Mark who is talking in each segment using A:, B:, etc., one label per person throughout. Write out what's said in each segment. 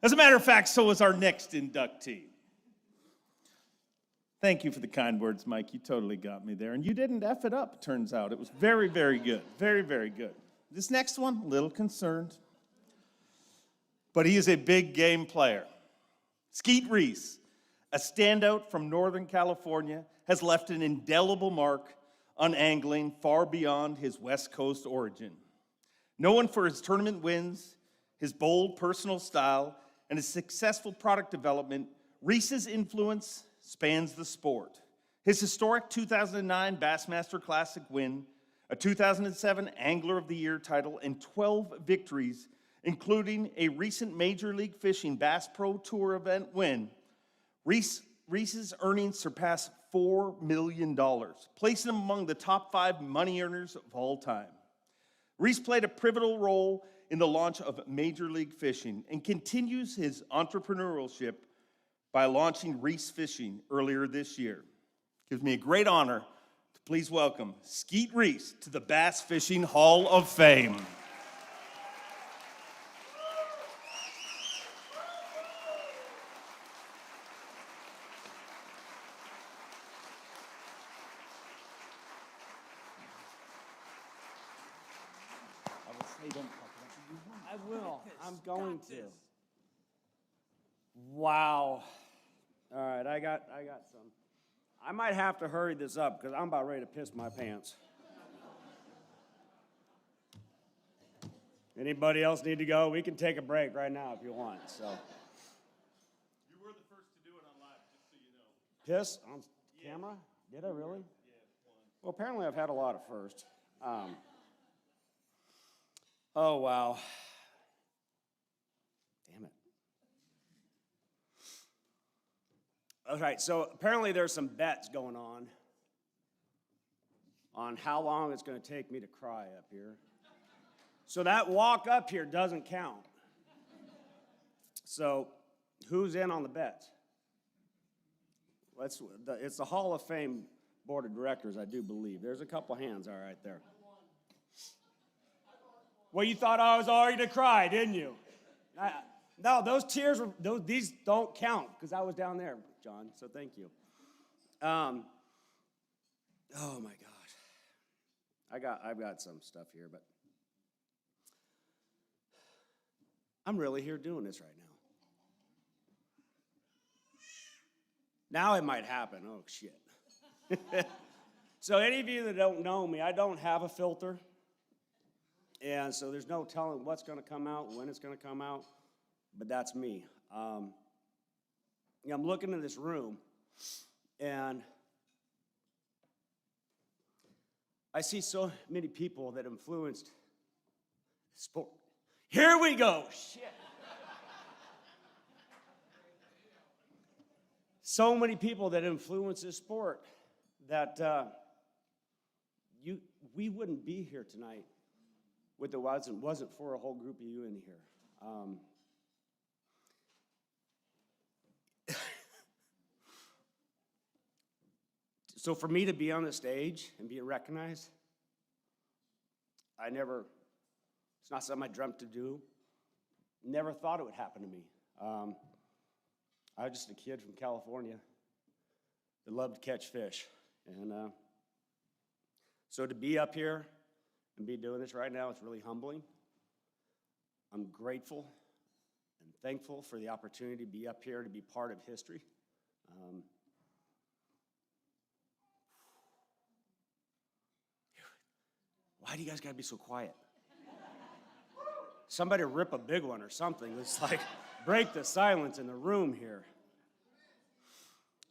A: As a matter of fact, so is our next inductee. Thank you for the kind words, Mike. You totally got me there. And you didn't F it up, turns out. It was very, very good. Very, very good. This next one, a little concerned. But he is a big game player. Skeet Reese, a standout from Northern California, has left an indelible mark on angling far beyond his West Coast origin. Known for his tournament wins, his bold personal style, and his successful product development, Reese's influence spans the sport. His historic 2009 Bassmaster Classic win, a 2007 Angler of the Year title, and 12 victories, including a recent Major League Fishing Bass Pro Tour event win, Reese's earnings surpass $4 million, placing him among the top 5 money earners of all time. Reese played a pivotal role in the launch of Major League Fishing and continues his entrepreneurship by launching Reese Fishing earlier this year. It gives me a great honor to please welcome Skeet Reese to the Bass Fishing Hall of Fame.
B: I will. I'm going to. Wow. All right, I got some. I might have to hurry this up because I'm about ready to piss my pants. Anybody else need to go? We can take a break right now if you want. So.
A: You were the first to do it on live, just so you know.
B: Piss on camera? Did I really? Yeah. Well, apparently I've had a lot of firsts. Oh, wow. Damn it. All right, so apparently there's some bets going on how long it's going to take me to cry up here. So that walk up here doesn't count. So who's in on the bet? It's the Hall of Fame Board of Directors, I do believe. There's a couple hands all right there. Well, you thought I was already to cry, didn't you? No, those tears these don't count because I was down there, John. So thank you. Oh my gosh, I've got some stuff here, but I'm really here doing this right now. Now it might happen. Oh shit. So any of you that don't know me, I don't have a filter. And so there's no telling what's going to come out, when it's going to come out, but that's me. I'm looking in this room, and I see so many people that influenced sport. Here we go. Shit. So many people that influence this sport that we wouldn't be here tonight. With the wasn't for a whole group of you in here. So for me to be on the stage and be recognized, it's not something I dreamt to do. Never thought it would happen to me. I was just a kid from California that loved to catch fish. And so to be up here and be doing this right now, it's really humbling. I'm grateful and thankful for the opportunity to be up here, to be part of history. Why do you guys gotta be so quiet? Somebody rip a big one or something. It's like break the silence in the room here.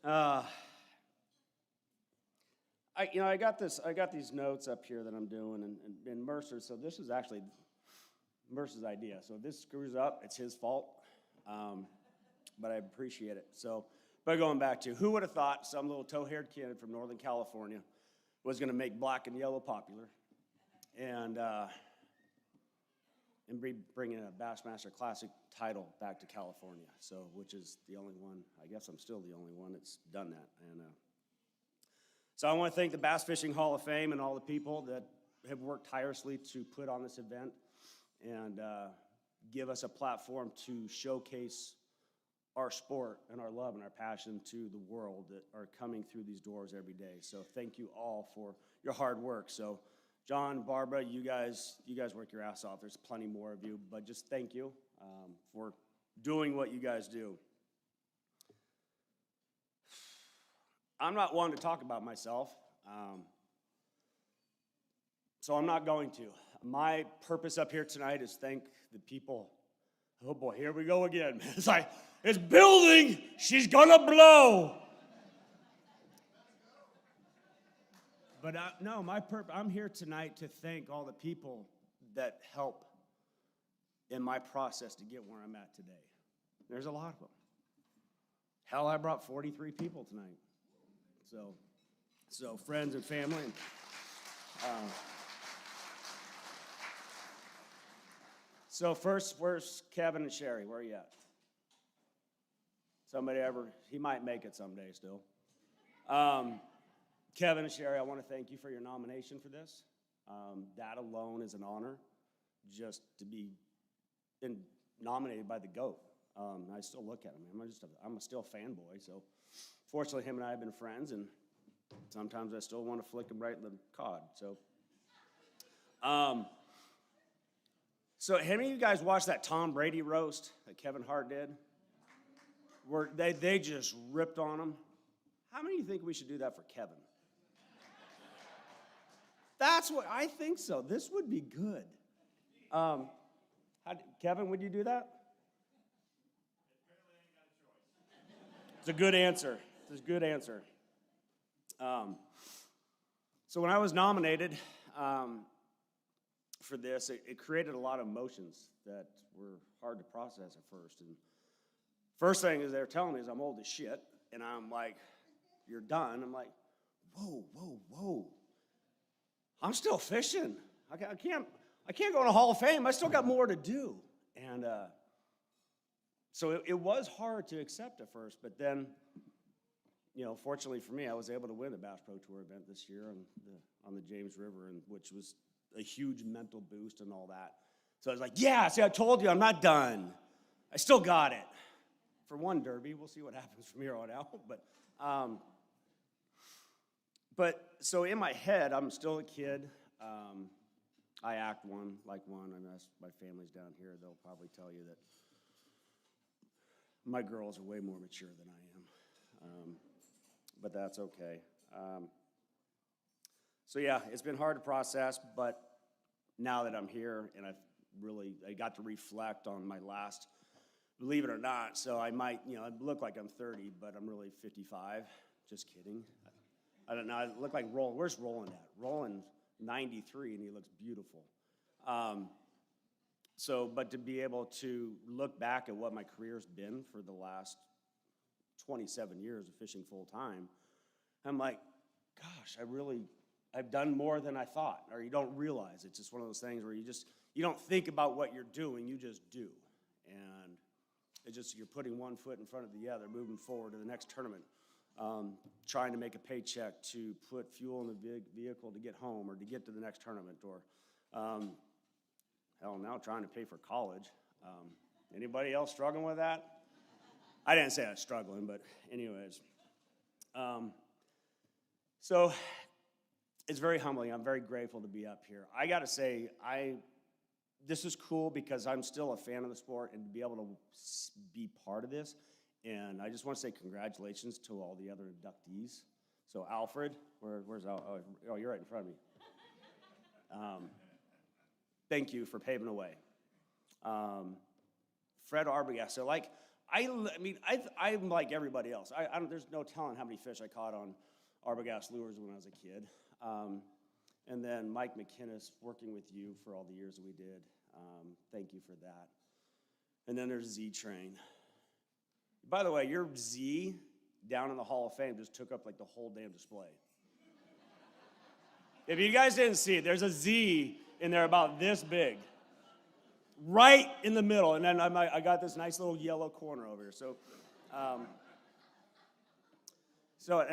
B: I got these notes up here that I'm doing, and Mercer. So this is actually Mercer's idea. So if this screws up, it's his fault, but I appreciate it. So, but going back to who would have thought some little tow-haired kid from Northern California was going to make black and yellow popular, and be bringing a Bassmaster Classic title back to California. So, which is the only one. I guess I'm still the only one that's done that, and. So I want to thank the Bass Fishing Hall of Fame and all the people that have worked tirelessly to put on this event. And give us a platform to showcase our sport and our love and our passion to the world that are coming through these doors every day. So thank you all for your hard work. So John, Barbara, you guys work your ass off. There's plenty more of you, but just thank you for doing what you guys do. I'm not one to talk about myself, so I'm not going to. My purpose up here tonight is thank the people. Oh boy, here we go again. It's like, it's building, she's gonna blow. But no, I'm here tonight to thank all the people that help in my process to get where I'm at today. There's a lot of them. Hell, I brought 43 people tonight. So friends and family. So first, where's Kevin and Sherry? Where are you at? He might make it someday still. Kevin and Sherry, I want to thank you for your nomination for this. That alone is an honor, just to be nominated by the GOAT. I still look at him. I'm still a fanboy, so fortunately him and I have been friends, and sometimes I still want to flick him right in the cod. So how many of you guys watched that Tom Brady roast that Kevin Hart did? Where they just ripped on him? How many of you think we should do that for Kevin? That's what I think so. This would be good. Kevin, would you do that? It's a good answer. It's a good answer. So when I was nominated for this, it created a lot of emotions that were hard to process at first. And first thing is they're telling me is I'm old as shit, and I'm like, "You're done." I'm like, "Whoa! I'm still fishing. I can't go in a Hall of Fame. I still got more to do." And so it was hard to accept at first, but then, fortunately for me, I was able to win the Bass Pro Tour event this year on the James River, and which was a huge mental boost and all that. So I was like, "Yeah, see, I told you, I'm not done. I still got it." For one derby, we'll see what happens from here on out. But so in my head, I'm still a kid. I act like one. I mean, my family's down here. They'll probably tell you that my girls are way more mature than I am. But that's okay. So yeah, it's been hard to process, but now that I'm here and I got to reflect on my last, believe it or not, so I might, I look like I'm 30, but I'm really 55. Just kidding. I don't know, I look like Roland. Where's Roland at? Roland's 93 and he looks beautiful. But to be able to look back at what my career's been for the last 27 years of fishing full time, I'm like, gosh, I've done more than I thought, or you don't realize. It's just one of those things where you don't think about what you're doing, you just do. And it's just, you're putting one foot in front of the other, moving forward to the next tournament, trying to make a paycheck to put fuel in the vehicle to get home or to get to the next tournament, or hell, now trying to pay for college. Anybody else struggling with that? I didn't say I was struggling, but anyways. So it's very humbling. I'm very grateful to be up here. I got to say, this is cool because I'm still a fan of the sport, and to be able to be part of this. And I just want to say congratulations to all the other inductees. So Alfred, where's Alfred? Oh, you're right in front of me. Thank you for paving the way. Fred Arbogast. So I'm like everybody else. There's no telling how many fish I caught on Arbogast lures when I was a kid. And then Mike McInnes, working with you for all the years that we did. Thank you for that. And then there's Z-Train. By the way, your Z down in the Hall of Fame just took up like the whole damn display. If you guys didn't see it, there's a Z in there about this big. Right in the middle. And then I got this nice little yellow corner over here. So and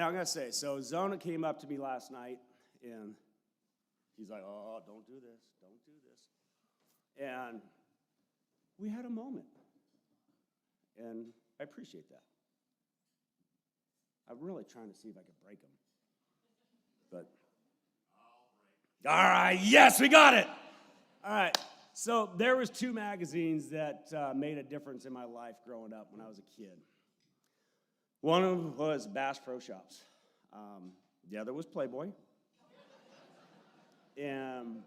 B: I'm going to say, so Zona came up to me last night, and he's like, "Oh, don't do this. And we had a moment. And I appreciate that. I'm really trying to see if I could break them. But, all right, yes, we got it. All right, so there was 2 magazines that made a difference in my life growing up when I was a kid. One of them was Bass Pro Shops. The other was Playboy. And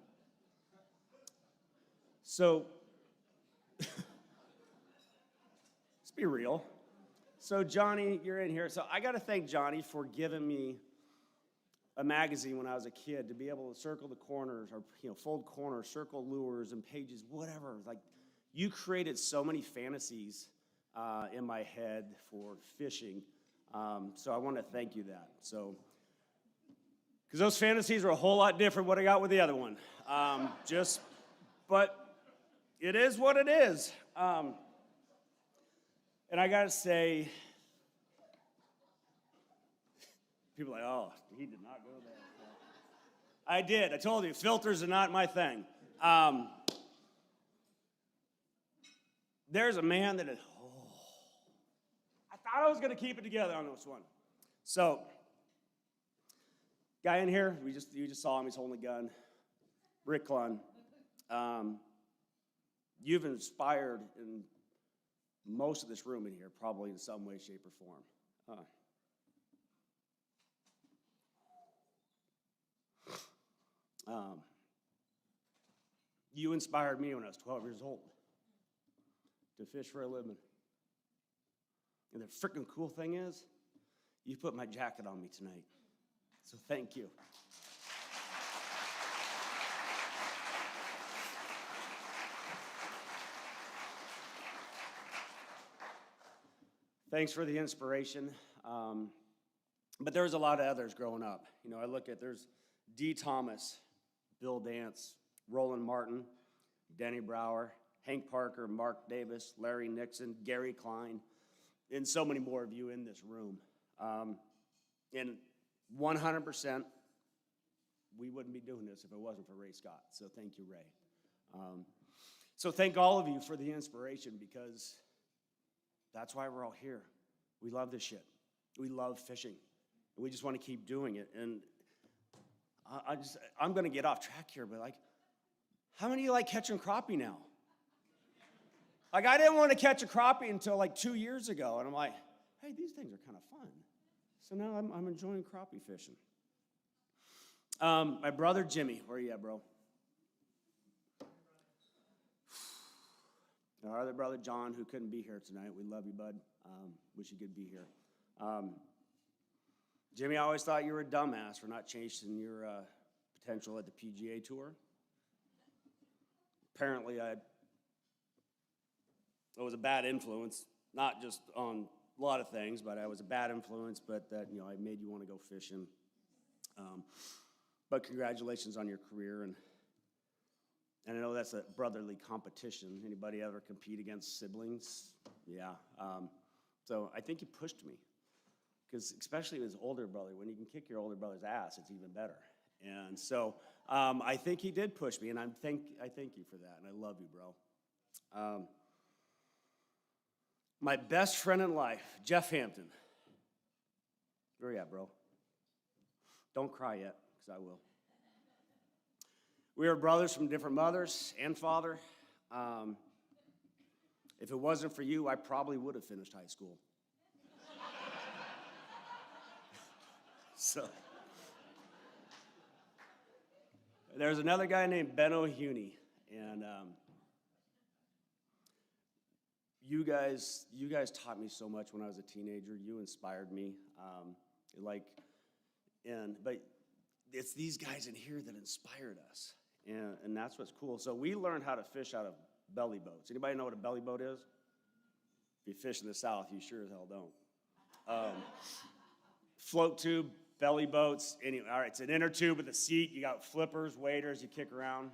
B: so, let's be real. So Johnny, you're in here. So I got to thank Johnny for giving me a magazine when I was a kid to be able to circle the corners or fold corners, circle lures and pages, whatever. Like, you created so many fantasies in my head for fishing. So I want to thank you that. So, because those fantasies are a whole lot different what I got with the other one. But it is what it is. And I got to say, people are like, oh, he did not go there. I did. I told you, filters are not my thing. There's a man that I thought I was going to keep it together on this one. So, guy in here, you just saw him. He's holding a gun. Rick Clun. You've inspired in most of this room in here, probably in some way, shape, or form. You inspired me when I was 12 years old to fish for a living. And the freaking cool thing is, you put my jacket on me tonight. So thank you. Thanks for the inspiration. But there was a lot of others growing up. I look at, there's D. Thomas, Bill Dance, Roland Martin, Danny Brower, Hank Parker, Mark Davis, Larry Nixon, Gary Klein, and so many more of you in this room. And 100%, we wouldn't be doing this if it wasn't for Ray Scott. So thank you, Ray. So thank all of you for the inspiration, because that's why we're all here. We love this shit. We love fishing. And we just want to keep doing it. And I'm going to get off track here, but how many of you like catching crappie now? I didn't want to catch a crappie until 2 years ago. And I'm like, hey, these things are kind of fun. So now I'm enjoying crappie fishing. My brother Jimmy, where are you at, bro? Our other brother John, who couldn't be here tonight. We love you, bud. Wish you could be here. Jimmy, I always thought you were a dumbass for not chasing your potential at the PGA Tour. Apparently, I was a bad influence, not just on a lot of things, but I was a bad influence, but that, I made you want to go fishing. But congratulations on your career, and I know that's a brotherly competition. Anybody ever compete against siblings? Yeah. So I think you pushed me, because especially as older brother, when you can kick your older brother's ass, it's even better. And so I think he did push me, and I thank you for that, and I love you, bro. My best friend in life, Jeff Hampton. Where you at, bro? Don't cry yet, because I will. We are brothers from different mothers and father. If it wasn't for you, I probably would have finished high school. So, there's another guy named Ben O'Huney, and you guys taught me so much when I was a teenager. You inspired me, but it's these guys in here that inspired us, and that's what's cool. So we learned how to fish out of belly boats. Anybody know what a belly boat is? If you fish in the South, you sure as hell don't. Float tube, belly boats. Anyway, all right, it's an inner tube with a seat. You got flippers, waders, you kick around.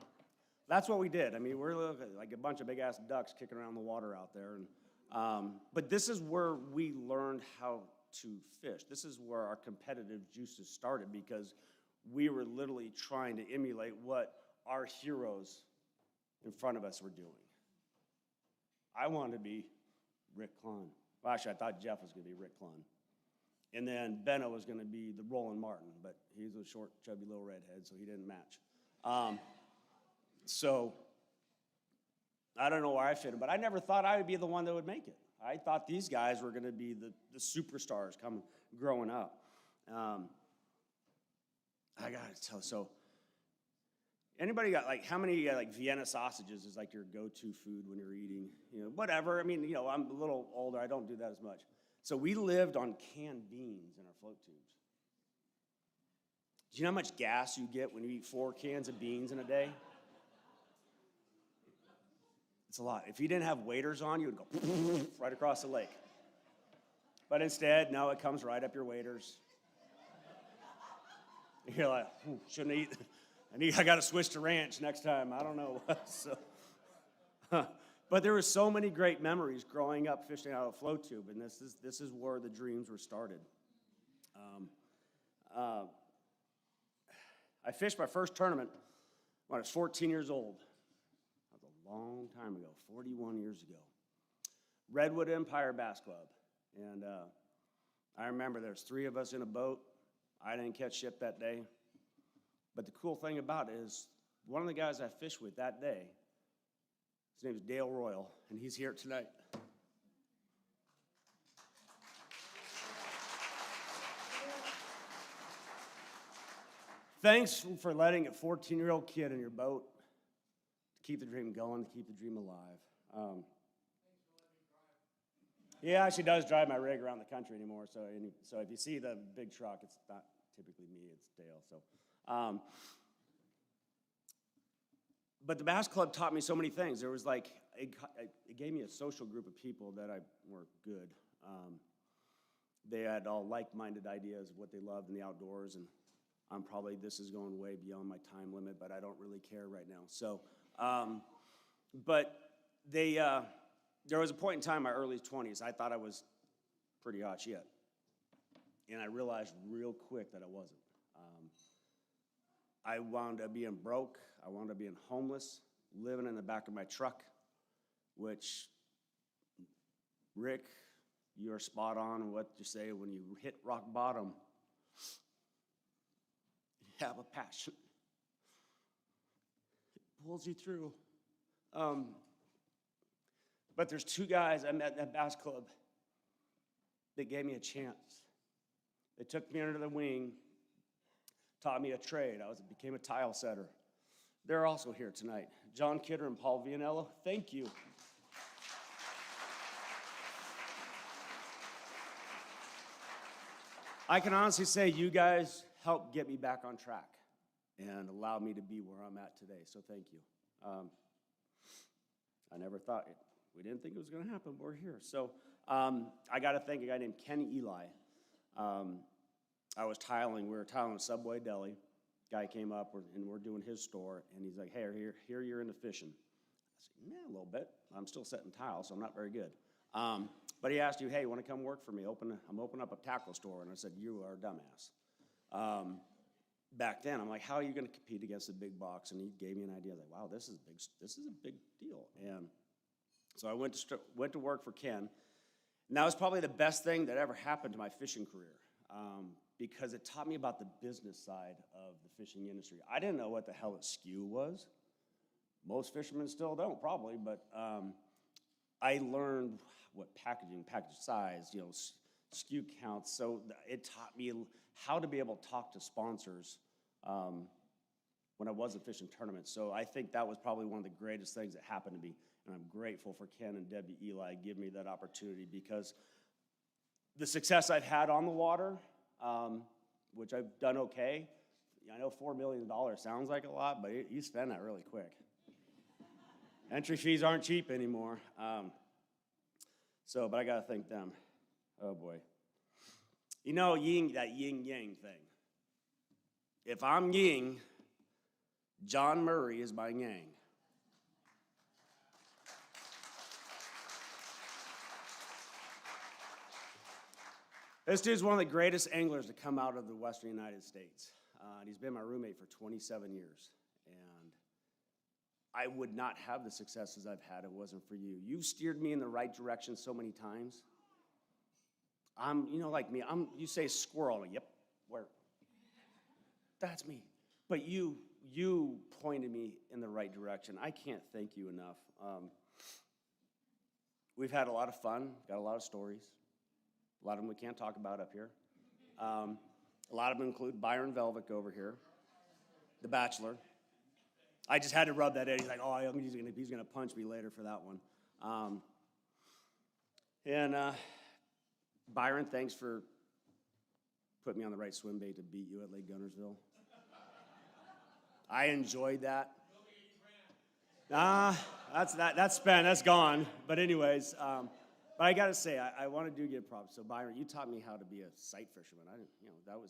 B: That's what we did. I mean, we're like a bunch of big-ass ducks kicking around the water out there. And, but this is where we learned how to fish. This is where our competitive juices started, because we were literally trying to emulate what our heroes in front of us were doing. I wanted to be Rick Clunn. Well, actually, I thought Jeff was going to be Rick Clunn. And then Benno was going to be the Roland Martin, but he's a short, chubby little redhead, so he didn't match. So I don't know where I fit in, but I never thought I would be the one that would make it. I thought these guys were going to be the superstars growing up. I got to tell, so anybody got how many Vienna sausages is your go-to food when you're eating? Whatever. I mean, I'm a little older. I don't do that as much. So we lived on canned beans in our float tubes. Do you know how much gas you get when you eat 4 cans of beans in a day? It's a lot. If you didn't have waders on, you would go right across the lake. But instead, no, it comes right up your waders. You're like, shouldn't eat. I got to switch to ranch next time. I don't know. But there were so many great memories growing up fishing out of a float tube, and this is where the dreams were started. I fished my first tournament when I was 14 years old. That was a long time ago, 41 years ago. Redwood Empire Bass Club. And I remember there's 3 of us in a boat. I didn't catch ship that day. But the cool thing about it is one of the guys I fished with that day, his name is Dale Royal, and he's here tonight. Thanks for letting a 14-year-old kid in your boat to keep the dream going, to keep the dream alive. He actually does drive my rig around the country anymore, so if you see the big truck, it's not typically me, it's Dale. So, but the Bass Club taught me so many things. There was it gave me a social group of people that were good. They had all like-minded ideas of what they loved in the outdoors, and this is going way beyond my time limit, but I don't really care right now. So, but there was a point in time in my early 20s, I thought I was pretty hot shit. And I realized real quick that I wasn't. I wound up being broke. I wound up being homeless, living in the back of my truck, which, Rick, you're spot on what you say when you hit rock bottom. You have a passion. It pulls you through. But there's 2 guys I met in that Bass Club that gave me a chance. They took me under the wing, taught me a trade. Became a tile setter. They're also here tonight. John Kidder and Paul Vianello, thank you. I can honestly say you guys helped get me back on track and allowed me to be where I'm at today, so thank you. I never thought it. We didn't think it was going to happen, but we're here. So I got to thank a guy named Kenny Eli. We were tiling at Subway Deli. Guy came up, and we're doing his store, and he's like, hey, here you're into fishing. I said, yeah, a little bit. I'm still setting tiles, so I'm not very good. But he asked you, hey, you want to come work for me? I'm opening up a tackle store. And I said, you are a dumbass. Back then, I'm like, how are you going to compete against the big box? And he gave me an idea. Like, wow, this is a big deal. And so I went to work for Ken. And that was probably the best thing that ever happened to my fishing career, because it taught me about the business side of the fishing industry. I didn't know what the hell a skew was. Most fishermen still don't, probably, but I learned what packaging, package size, skew counts. So it taught me how to be able to talk to sponsors when I wasn't fishing tournaments. So I think that was probably one of the greatest things that happened to me. And I'm grateful for Ken and Debbie Eli giving me that opportunity, because the success I've had on the water, which I've done okay. I know $4 million sounds like a lot, but you spend that really quick. Entry fees aren't cheap anymore. But I got to thank them. Oh, boy. That yin-yang thing. If I'm yin, John Murray is my yang. This dude's one of the greatest anglers to come out of the western United States. And he's been my roommate for 27 years. And I would not have the successes I've had if it wasn't for you. You've steered me in the right direction so many times. Like me, you say squirrel, yep, where? That's me. But you pointed me in the right direction. I can't thank you enough. We've had a lot of fun, got a lot of stories. A lot of them we can't talk about up here. A lot of them include Byron Velvick over here, The Bachelor. I just had to rub that in. He's like, oh, he's gonna punch me later for that one. Byron, thanks for putting me on the right swim bait to beat you at Lake Gunnersville. I enjoyed that. That's spent, that's gone. But anyways, but I gotta say, I want to give props. So Byron, you taught me how to be a sight fisherman.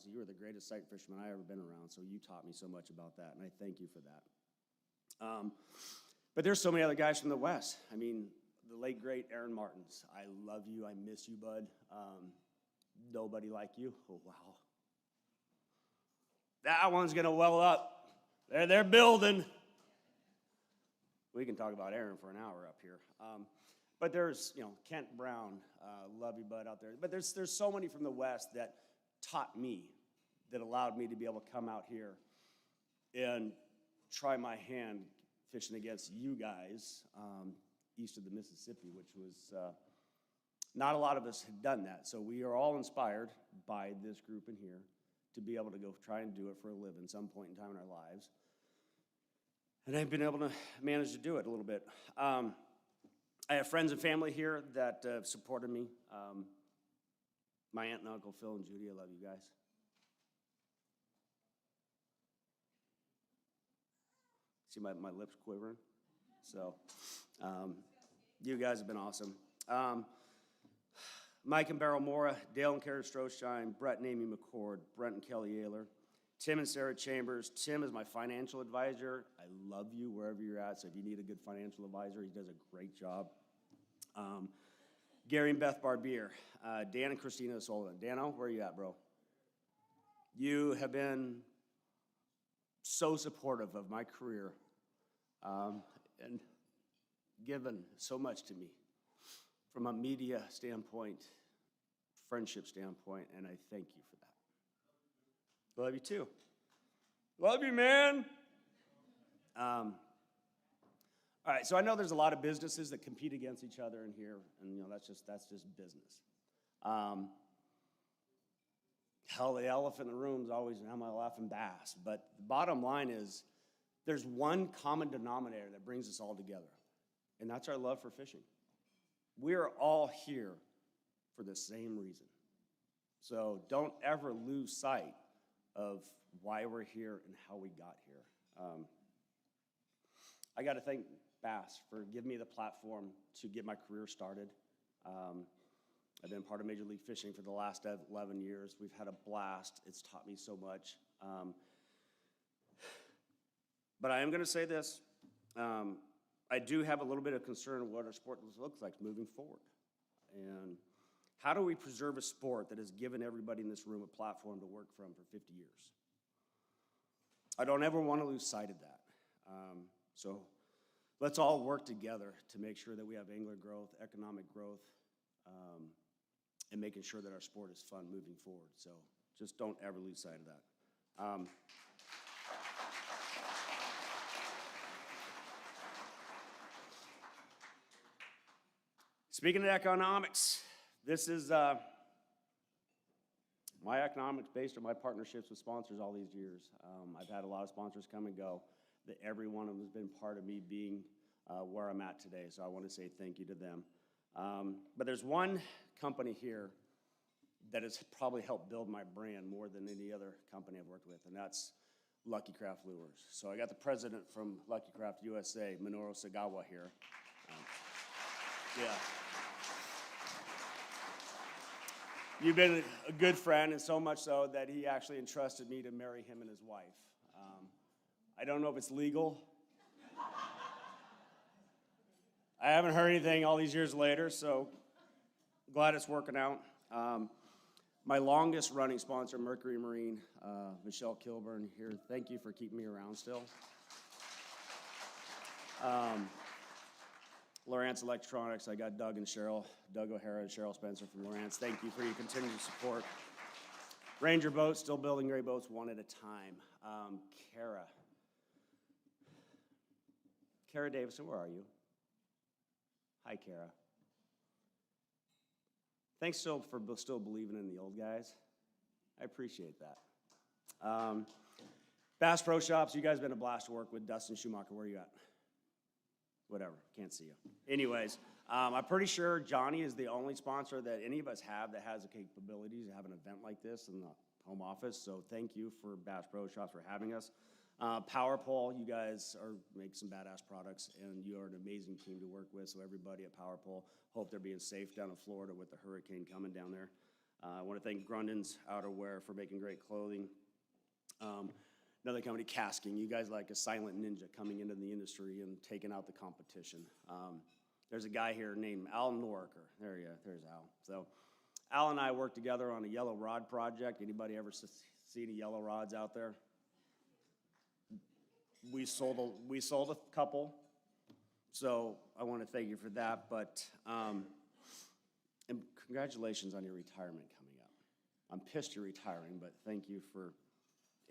B: You were the greatest sight fisherman I ever been around. So you taught me so much about that, and I thank you for that. But there's so many other guys from the West. I mean, the late great Aaron Martins. I love you. I miss you, bud. Nobody like you. Oh wow. That one's gonna well up. They're building. We can talk about Aaron for an hour up here. But there's, Kent Brown, love you, bud, out there. But there's so many from the West that taught me, that allowed me to be able to come out here and try my hand fishing against you guys east of the Mississippi, which was, not a lot of us had done that. So we are all inspired by this group in here to be able to go try and do it for a living some point in time in our lives. And I've been able to manage to do it a little bit. I have friends and family here that have supported me. My aunt and uncle, Phil and Judy, I love you guys. See my lips quivering? So, you guys have been awesome. Mike and Beryl Mora, Dale and Kara Stroshine, Brett and Amy McCord, Brent and Kelly Ayler, Tim and Sarah Chambers. Tim is my financial advisor. I love you wherever you're at, so if you need a good financial advisor, he does a great job. Gary and Beth Barbier, Dan and Christina Sullivan. Dano, where are you at, bro? You have been so supportive of my career and given so much to me from a media standpoint, friendship standpoint, and I thank you for that. Love you too. Love you, man. All right, so I know there's a lot of businesses that compete against each other in here, and that's just business. Hell, the elephant in the room is always how am I laughing bass? But the bottom line is there's one common denominator that brings us all together, and that's our love for fishing. We are all here for the same reason. So don't ever lose sight of why we're here and how we got here. I got to thank Bass for giving me the platform to get my career started. I've been part of Major League Fishing for the last 11 years. We've had a blast. It's taught me so much. But I am going to say this. I do have a little bit of concern of what our sport looks like moving forward. And how do we preserve a sport that has given everybody in this room a platform to work from for 50 years? I don't ever want to lose sight of that. So let's all work together to make sure that we have angler growth, economic growth, and making sure that our sport is fun moving forward. So just don't ever lose sight of that. Speaking of economics, this is my economics based on my partnerships with sponsors all these years. I've had a lot of sponsors come and go. That every one of them has been part of me being where I'm at today, so I want to say thank you to them. But there's one company here that has probably helped build my brand more than any other company I've worked with, and that's Lucky Craft Lures. So I got the president from Lucky Craft USA, Minoru Sagawa, here. Yeah. You've been a good friend, and so much so that he actually entrusted me to marry him and his wife. I don't know if it's legal. I haven't heard anything all these years later, so glad it's working out. My longest running sponsor, Mercury Marine, Michelle Kilburn here. Thank you for keeping me around still. Lawrence Electronics, I got Doug and Cheryl, Doug O'Hara and Cheryl Spencer from Lawrence. Thank you for your continued support. Ranger Boats, still building great boats one at a time. Kara Davison, where are you? Hi, Kara. Thanks still for still believing in the old guys. I appreciate that. Bass Pro Shops, you guys have been a blast to work with. Dustin Schumacher, where are you at? Whatever, can't see you. Anyways, I'm pretty sure Johnny is the only sponsor that any of us have that has the capabilities to have an event like this in the home office. So thank you for Bass Pro Shops for having us. Power Pole, you guys make some badass products, and you are an amazing team to work with. So everybody at Power Pole, hope they're being safe down in Florida with the hurricane coming down there. I want to thank Grundon's Outerwear for making great clothing. Another company, Casking. You guys like a silent ninja coming into the industry and taking out the competition. There's a guy here named Al Noriker. There's Al. So Al and I worked together on a yellow rod project. Anybody ever see any yellow rods out there? We sold a couple. So I want to thank you for that. But and congratulations on your retirement coming up. I'm pissed you're retiring, but thank you for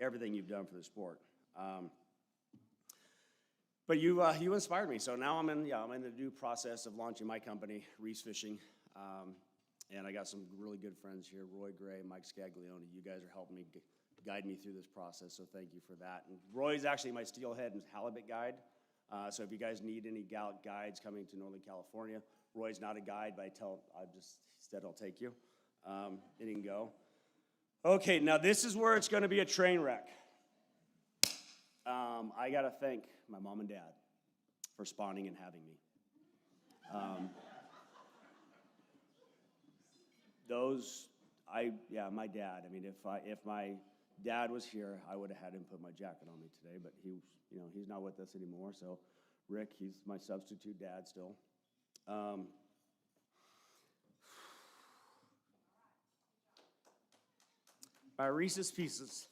B: everything you've done for the sport. But you inspired me. So now I'm in the due process of launching my company, Reese Fishing. And I got some really good friends here, Roy Gray, Mike Scaglione. You guys are helping me guide me through this process, so thank you for that. And Roy's actually my steelhead and halibut guide. So if you guys need any guides coming to Northern California, Roy's not a guide, but he said I'll take you. And you can go. Okay, now this is where it's going to be a train wreck. I got to thank my mom and dad for spawning and having me. My dad. I mean, if my dad was here, I would have had him put my jacket on me today, but he's not with us anymore. So, Rick, he's my substitute dad still. My Reese's Pieces.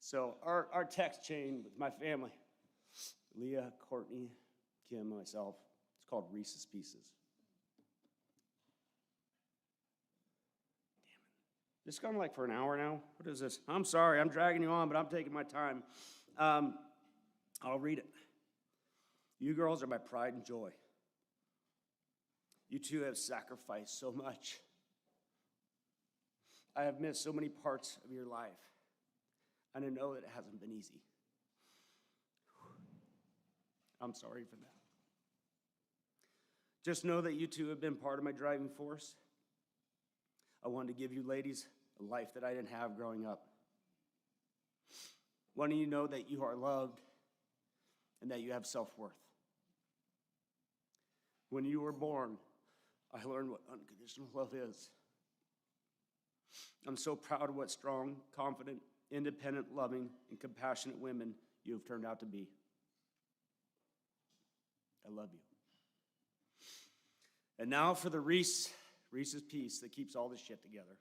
B: So our text chain with my family, Leah, Courtney, Kim, myself, it's called Reese's Pieces. Damn it. This gone like for an hour now? What is this? I'm sorry, I'm dragging you on, but I'm taking my time. I'll read it. You girls are my pride and joy. You two have sacrificed so much. I have missed so many parts of your life, and I know that it hasn't been easy. I'm sorry for that. Just know that you two have been part of my driving force. I wanted to give you ladies a life that I didn't have growing up. Wanting you to know that you are loved and that you have self-worth. When you were born, I learned what unconditional love is. I'm so proud of what strong, confident, independent, loving, and compassionate women you have turned out to be. I love you. And now for the Reese's piece that keeps all this shit together.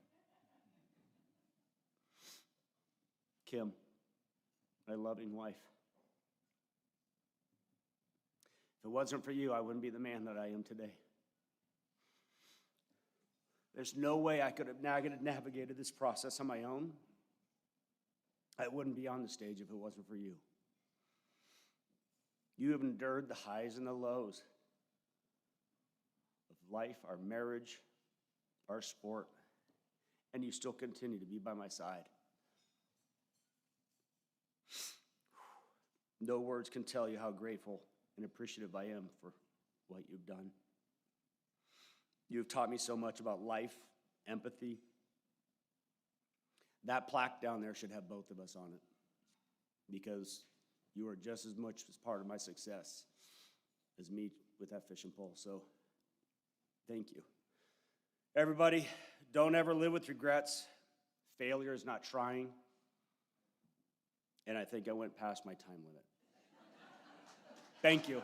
B: Kim, my loving wife. If it wasn't for you, I wouldn't be the man that I am today. There's no way I could have navigated this process on my own. I wouldn't be on the stage if it wasn't for you. You have endured the highs and the lows of life, our marriage, our sport, and you still continue to be by my side. No words can tell you how grateful and appreciative I am for what you've done. You've taught me so much about life, empathy. That plaque down there should have both of us on it because you are just as much as part of my success as me with that fishing pole. So thank you. Everybody, don't ever live with regrets. Failure is not trying. And I think I went past my time limit. Thank you.